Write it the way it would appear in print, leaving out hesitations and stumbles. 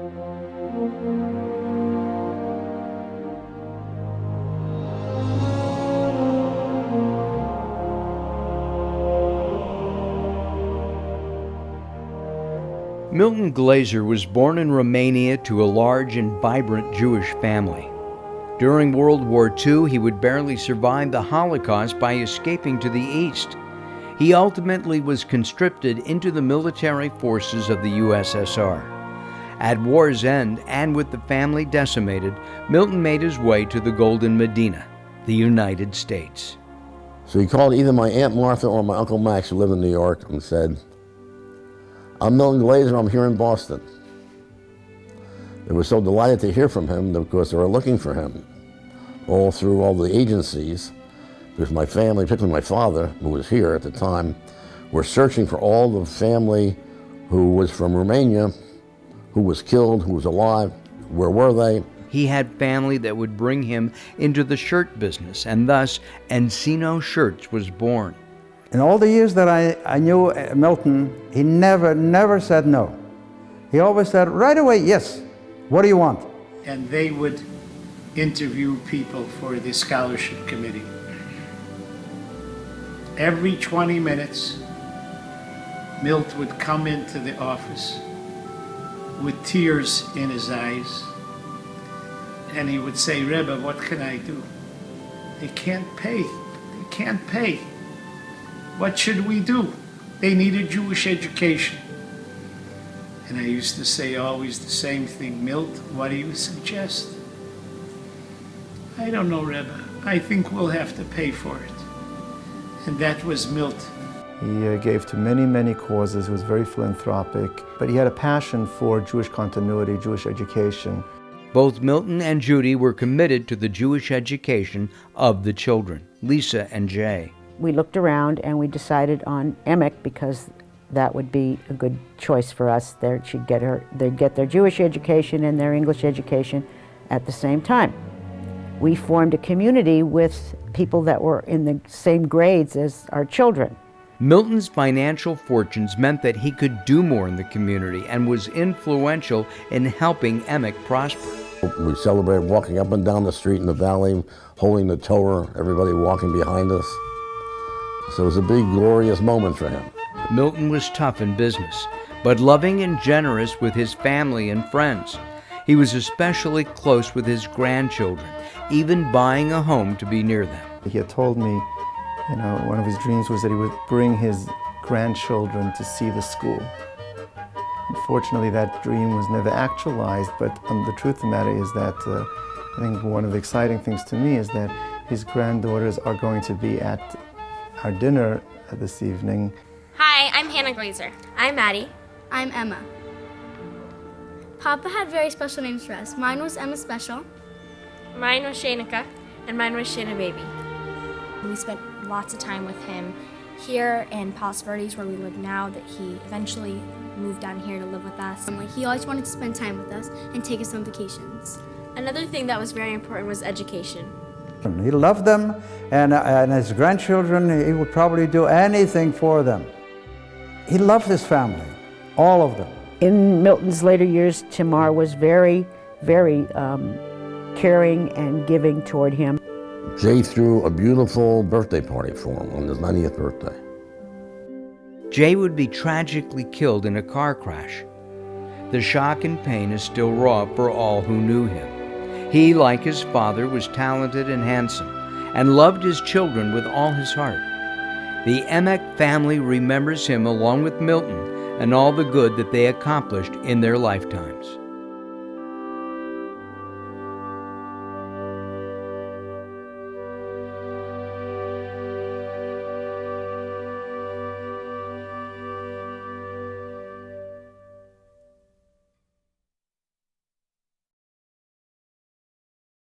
Milton Glaser was born in Romania to a large and vibrant Jewish family. During World War II, he would barely survive the Holocaust by escaping to the east. He ultimately was conscripted into the military forces of the USSR. At war's end, and with the family decimated, Milton made his way to the Golden Medina, the United States. So he called either my Aunt Martha or my Uncle Max, who lived in New York, and said, "I'm Milton Glaser, I'm here in Boston." They were so delighted to hear from him because they were looking for him all through all the agencies, because my family, particularly my father, who was here at the time, were searching for all the family who was from Romania, who was killed, who was alive, where were they? He had family that would bring him into the shirt business, and thus Encino Shirts was born. In all the years that I knew Milton, he never said no. He always said right away, yes, what do you want? And they would interview people for the scholarship committee. Every 20 minutes, Milt would come into the office with tears in his eyes, and he would say, "Rebbe, what can I do? They can't pay. They can't pay. What should we do? They need a Jewish education." And I used to say always the same thing, "Milt, what do you suggest?" "I don't know, Rebbe. I think we'll have to pay for it." And that was Milt. He gave to many causes. He was very philanthropic, but he had a passion for Jewish continuity, Jewish education. Both Milton and Judy were committed to the Jewish education of the children, Lisa and Jay. We looked around and we decided on Emek because that would be a good choice for us. They'd get their Jewish education and their English education at the same time. We formed a community with people that were in the same grades as our children. Milton's financial fortunes meant that he could do more in the community and was influential in helping Emek prosper. We celebrated walking up and down the street in the valley, holding the Torah, everybody walking behind us. So it was a big, glorious moment for him. Milton was tough in business, but loving and generous with his family and friends. He was especially close with his grandchildren, even buying a home to be near them. He had told me, one of his dreams was that he would bring his grandchildren to see the school. Unfortunately, that dream was never actualized, but the truth of the matter is that I think one of the exciting things to me is that his granddaughters are going to be at our dinner this evening. Hi, I'm Hannah Glaser. I'm Maddie. I'm Emma. Papa had very special names for us. Mine was Emma Special. Mine was Shanika. And mine was Shana Baby. We spent lots of time with him here in Palos Verdes, where we live now, that he eventually moved down here to live with us. He always wanted to spend time with us and take us on vacations. Another thing that was very important was education. He loved them, and his grandchildren, he would probably do anything for them. He loved his family, all of them. In Milton's later years, Tamar was very caring and giving toward him. Jay threw a beautiful birthday party for him on his 90th birthday. Jay would be tragically killed in a car crash. The shock and pain is still raw for all who knew him. He, like his father, was talented and handsome, and loved his children with all his heart. The Emek family remembers him along with Milton and all the good that they accomplished in their lifetimes.